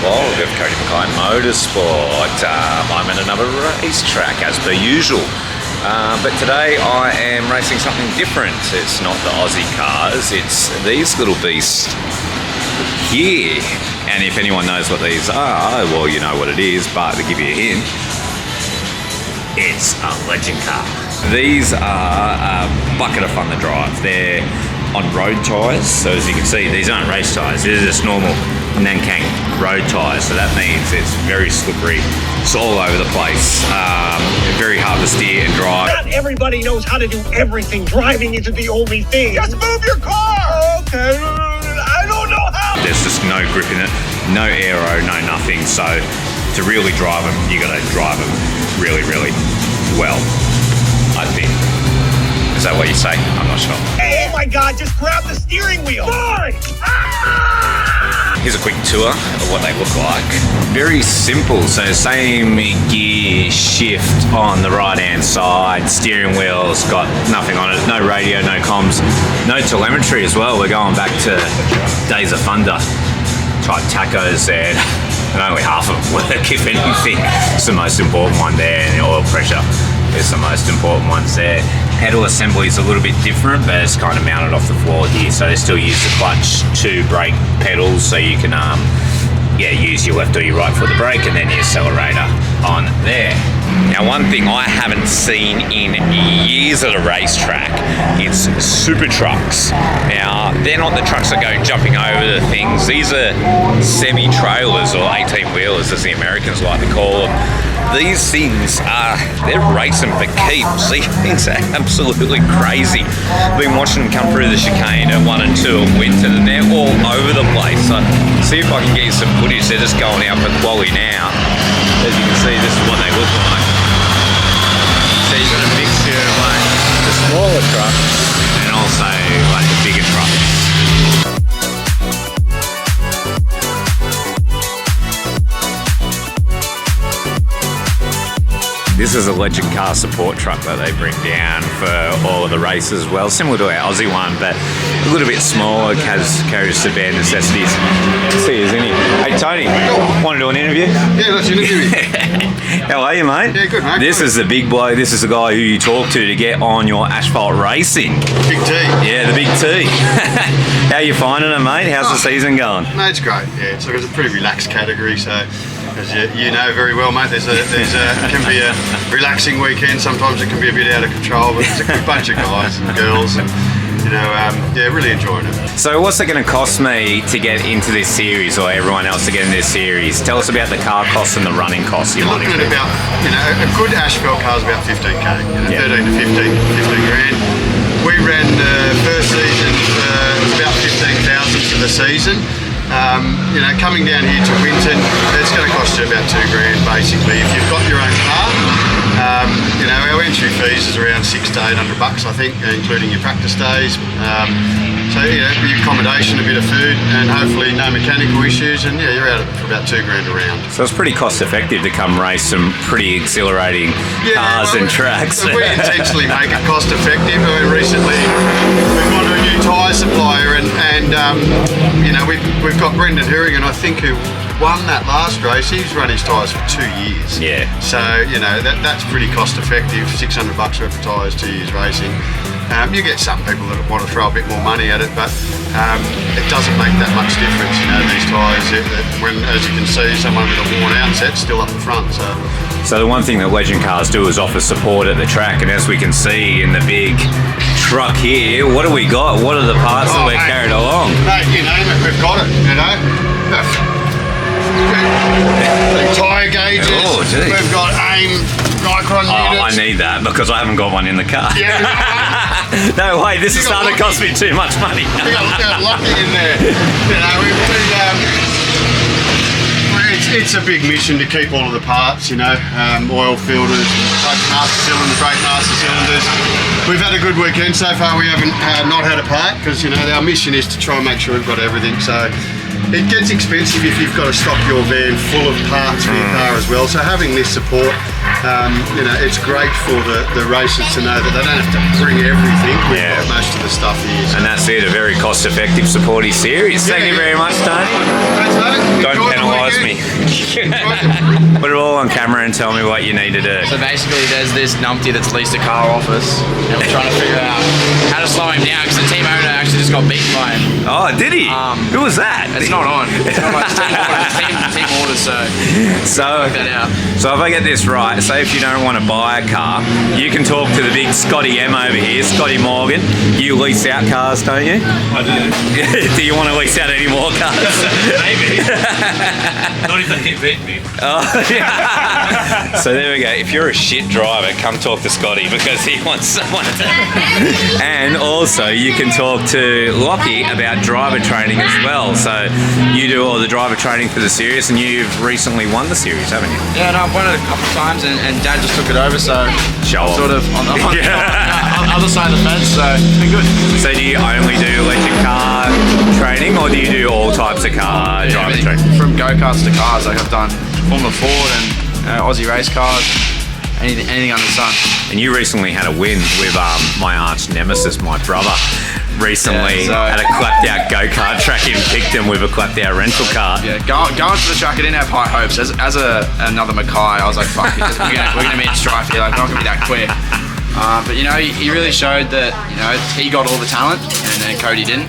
vlog of Cody Mackay Motorsport. I'm at another racetrack as per usual. But today I am racing something different. It's not the Aussie cars, it's these little beasts here. And if anyone knows what these are, well, you know what it is, but to give you a hint, it's a legend car. These are a bucket of fun to drive. They're on road tyres, so as you can see, these aren't race tyres, these are just normal Nankang road tyres, so that means it's very slippery, it's all over the place, very hard to steer and drive. Not everybody knows how to do everything. Driving isn't the only thing. Just move your car! Okay, I don't know how! There's just no grip in it, no aero, no nothing, so to really drive them, you gotta drive them really, really well, I think. Is that what you say? I'm not sure. Oh my God, just grab the steering wheel. Sorry! Here's a quick tour of what they look like. Very simple, so same gear shift on the right hand side, steering wheel's got nothing on it, no radio, no comms, no telemetry as well. We're going back to Days of Thunder type tacos there, and only half of them work, if anything. It's the most important one there, and the oil pressure is the most important ones there. Pedal assembly is a little bit different, but it's kind of mounted off the floor here, so they still use the clutch to brake pedals, so you can use your left or your right foot to brake, and then your accelerator on there. Now, one thing I haven't seen in years at a racetrack is super trucks. Now, they're not the trucks that go jumping over the things. These are semi-trailers, or 18-wheelers as the Americans like to call them. These things they're racing for keeps. These things are absolutely crazy. I've been watching them come through the chicane at 1 and 2 of Winton, and they're all over the place. So, see if I can get you some footage. They're just going out for quality now. As you can see, this is what they look like. So you've got a mixture of like the smaller trucks and also like the bigger trucks. This is a legend car support truck that they bring down for all of the races as well, similar to our Aussie one, but a little bit smaller, carries the bare necessities. See who's in here. Hey Tony, want to do an interview? Yeah, let's interview you. How are you, mate? Yeah, good, mate. This is the big bloke, this is the guy who you talk to get on your asphalt racing. Big T. Yeah, the big T. How you finding it, mate? How's the season going? No, it's great. Yeah, it's a pretty relaxed category, so as you know very well, mate, it can be a relaxing weekend. Sometimes it can be a bit out of control, but it's a good bunch of guys and girls, and really enjoying it. So what's it going to cost me to get into this series, or everyone else to get into this series? Tell us about the car costs and the running costs. You're looking at about, a good asphalt car is about 15k, 13 to 15 grand. We ran the first season, it was about 15,000 for the season. Coming down here to Winton, it's going to cost you about 2 grand basically if you've got your own car. Our entry fees is around $600 to $800, I think, including your practice days. Your accommodation, a bit of food, and hopefully no mechanical issues, and you're out for about 2 grand a round. So it's pretty cost effective to come race some pretty exhilarating cars and tracks. We intentionally make it cost effective. Recently we've gone to a new tyre supplier, and we've got Brendan Hurrigan, I think, who won that last race. He's run his tyres for 2 years. Yeah. So that's pretty cost effective. $600 worth of tyres, 2 years racing. You get some people that want to throw a bit more money at it, but it doesn't make that much difference. These tyres, when, as you can see, someone with a worn out set's still up the front. So the one thing that Legend Cars do is offer support at the track, and as we can see in the big truck here, what do we got? What are the parts that we're carried along? Mate, you name it, we've got it, tyre gauges, we've got AIM Micron units. I need that because I haven't got one in the car. Yeah. No way, this is starting to cost me too much money. We got lucky in there. It's a big mission to keep all of the parts, oil filters, brake master cylinders. We've had a good weekend so far. We haven't not had a part because our mission is to try and make sure we've got everything. So it gets expensive if you've got to stock your van full of parts for your car as well. So having this support, it's great for the racers to know that they don't have to bring everything. We've got most of the stuff here. So. And that's it, a very cost-effective, supportive series. Thank you very much, Tony. Thanks, mate. Don't penalise. Surprise me. Put it all on camera and tell me what you need to do. So basically, there's this numpty that's leased a car off us, and we're trying to figure out how to slow him down because the team owner actually just got beaten by him. Oh, did he? Who was that? It's not on. It's not on. It's team orders, so work that out. So if I get this right, say if you don't want to buy a car, you can talk to the big Scotty M over here, Scotty Morgan. You lease out cars, don't you? I do. Do you want to lease out any more cars? Maybe. Not if they beat me. Oh, yeah. So there we go. If you're a shit driver, come talk to Scotty because he wants someone to. And also, you can talk to Lockie about driver training as well. So you do all the driver training for the series, and you've recently won the series, haven't you? Yeah, no, I've won it a couple of times, and Dad just took it over, so Show off. sort of on the other side of the fence, so it's been good. So do you only do electric car training, or do you do all types of car driver Everything training? from go-karts to cars. Like I've done Formula Ford and Aussie race cars, anything under the sun. And you recently had a win with my arch nemesis, my brother. Recently Yeah, so- at a clapped out go-kart track in Picton with a clapped out rental car. Yeah, going to the track, I didn't have high hopes. As another Mackay, I was like, fuck it, we're gonna meet in strife here. Like, we're not gonna be that quick. But you know, he really showed that he got all the talent, and Cody didn't.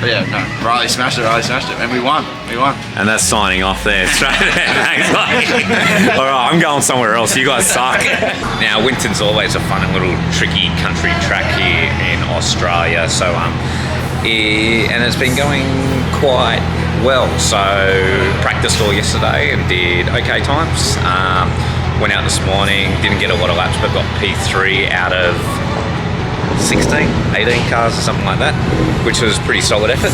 But yeah, no, Riley smashed it, and we won. And that's signing off there straight there. Thanks, mate. All right, I'm going somewhere else. You guys suck. Now, Winton's always a fun and little tricky country track here in Australia. So, and it's been going quite well. So, practiced all yesterday and did okay times. Went out this morning, didn't get a lot of laps, but got P3 out of 16, 18 cars or something like that, which was pretty solid effort.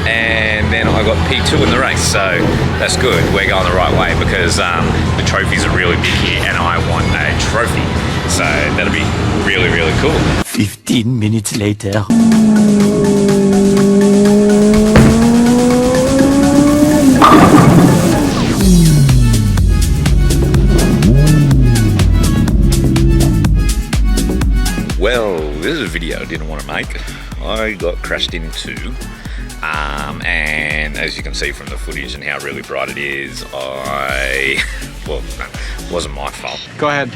And then I got P2 in the race, so that's good. We're going the right way because the trophies are really big here and I want a trophy. So that'll be really, really cool. 15 minutes later. Well, this is a video I didn't want to make. I got crashed into, and as you can see from the footage and how really bright it is, well, it wasn't my fault. Go ahead.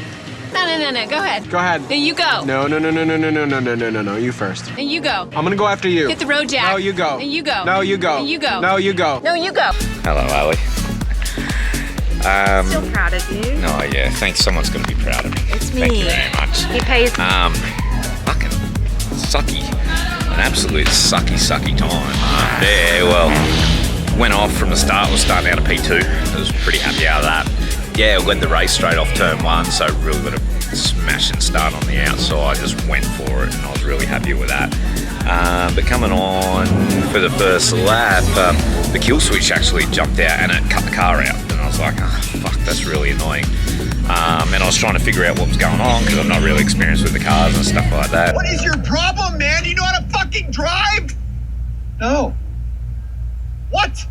No, go ahead. Go ahead. No, you go. No, you first. No, you go. I'm gonna go after you. Hit the road, Jack. No, you go. No, you go. No, you go. No, you go. No, you go. No, you go. Hello, Ali. Still proud of you. Oh yeah, thanks. Someone's going to be proud of me. It's me. Thank you very much. He pays. Fucking sucky. An absolute sucky time. Yeah, well, went off from the start. Was starting out of P2. I was pretty happy out of that. Yeah, led the race straight off turn 1, so really got a smashing start on the outside. Just went for it, and I was really happy with that. But coming on for the first lap, the kill switch actually jumped out and it cut the car out. And I was like, oh, fuck, that's really annoying. And I was trying to figure out what was going on because I'm not really experienced with the cars and stuff like that. What is your problem, man? Do you know how to fucking drive? No. What?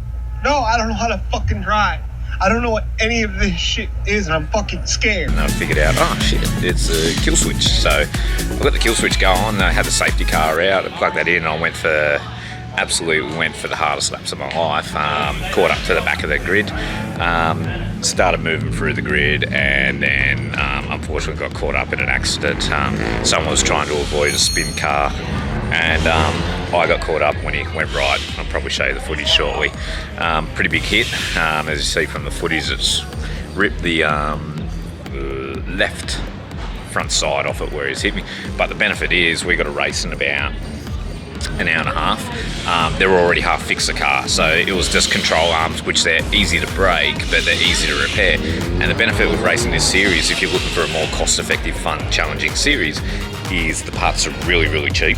No, I don't know how to fucking drive. I don't know what any of this shit is, and I'm fucking scared. And I figured out, oh shit, it's a kill switch. So I got the kill switch going, I had the safety car out, I plugged that in, and I went for the hardest laps of my life. Caught up to the back of the grid, started moving through the grid, and then unfortunately got caught up in an accident. Someone was trying to avoid a spin car, and I got caught up when he went right. I'll probably show you the footage shortly. Pretty big hit. As you see from the footage, it's ripped the left front side off it where he's hit me. But the benefit is we got a race in about an hour and a half. They're already half fixed the car, so it was just control arms, which they're easy to break, but they're easy to repair. And the benefit with racing this series, if you're looking for a more cost-effective, fun, challenging series, is the parts are really, really cheap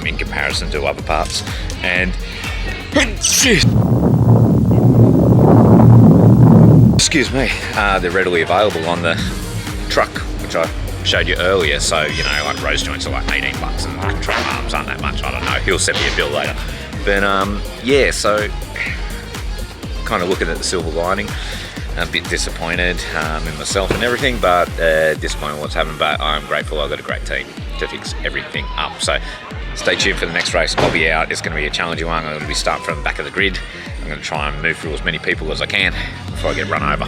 in comparison to other parts. And excuse me, they're readily available on the truck, which I showed you earlier. So, you know, like rose joints are like $18 and control arms aren't that much. I don't know. He'll send me a bill later. But yeah, so kind of looking at the silver lining. A bit disappointed in myself and everything, but disappointed in what's happened. But I'm grateful I've got a great team to fix everything up. So stay tuned for the next race. I'll be out. It's going to be a challenging one. I'm going to be starting from the back of the grid. I'm I'm going to try and move through as many people as I can before I get run over.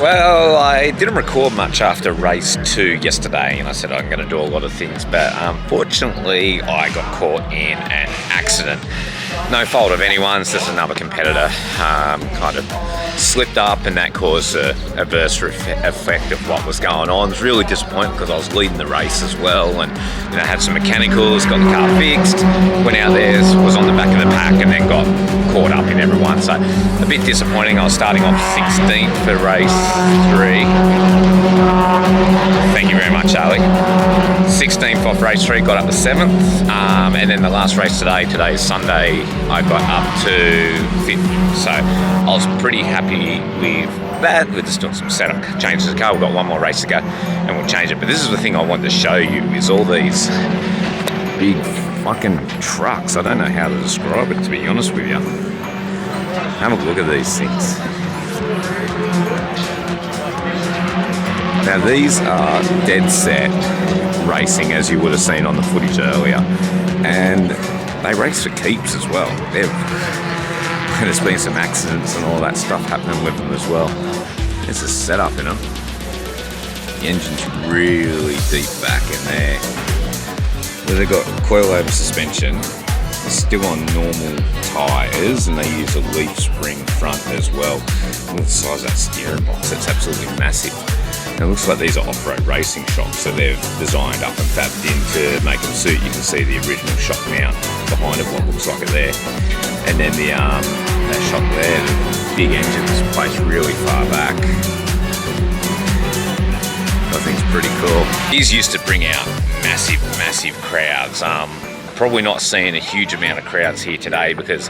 Well, I didn't record much after race 2 yesterday, and I said I'm going to do a lot of things, but unfortunately I got caught in an accident. No fault of anyone's, just another competitor kind of slipped up, and that caused an adverse effect of what was going on. It was really disappointing because I was leading the race as well, and had some mechanicals, got the car fixed, went out there, was on the back of the pack, and then got caught up in everyone. So a bit disappointing. I was starting off 16th for race 3. Thank you very much, Charlie. 16th off race 3, got up to 7th, and then the last race today is Sunday, I got up to 5th. So I was pretty happy with that. We're just doing some setup changes to the car. We've got one more race to go and we'll change it. But this is the thing I wanted to show you, is all these big fucking trucks. I don't know how to describe it, to be honest with you. Have a look at these things. Now these are dead set racing, as you would have seen on the footage earlier, and they race for keeps as well. There's been some accidents and all that stuff happening with them as well. There's a setup in them. The engine's really deep back in there. Where they've got coilover suspension, they're still on normal tyres, and they use a leaf spring front as well. Look at the size of that steering box, it's absolutely massive. And it looks like these are off-road racing shocks, so they've designed up and fabbed in to make them suit. You can see the original shock mount behind it, what looks like it there. And then the that shock there, the big engine's placed really far back. I think it's pretty cool. These used to bring out massive crowds. Probably not seeing a huge amount of crowds here today because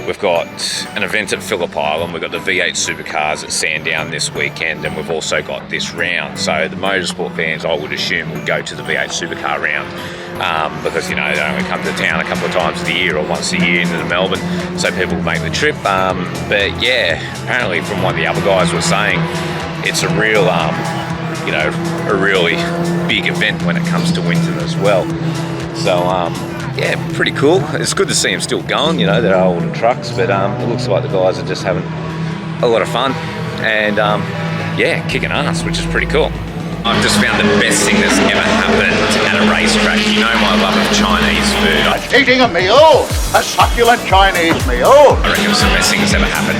we've got an event at Phillip Island, we've got the V8 Supercars at Sandown this weekend, and we've also got this round. So the motorsport fans, I would assume, would go to the V8 Supercar round because, they only come to town a couple of times a year or once a year into Melbourne, so people will make the trip. But yeah, apparently from what the other guys were saying, it's a real, a really big event when it comes to Winton as well. So, yeah, pretty cool. It's good to see them still going, they're old trucks, but it looks like the guys are just having a lot of fun and, yeah, kicking ass, which is pretty cool. I've just found the best thing that's ever happened at a racetrack. You know my love of Chinese food. Eating a meal, a succulent Chinese meal. I reckon it's the best thing that's ever happened.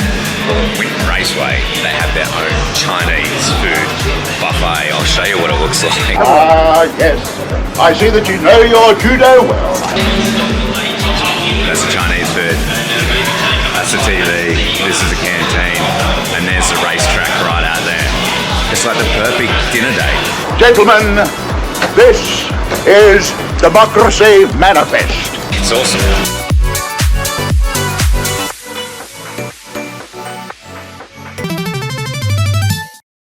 Winton Raceway, they have their own Chinese food buffet. I'll show you what it looks like. Ah, yes. I see that you know your judo well. That's the Chinese food. That's the TV. This is the canteen. And there's the racetrack right out there. It's like the perfect dinner date. Gentlemen, this is Democracy Manifest. It's awesome.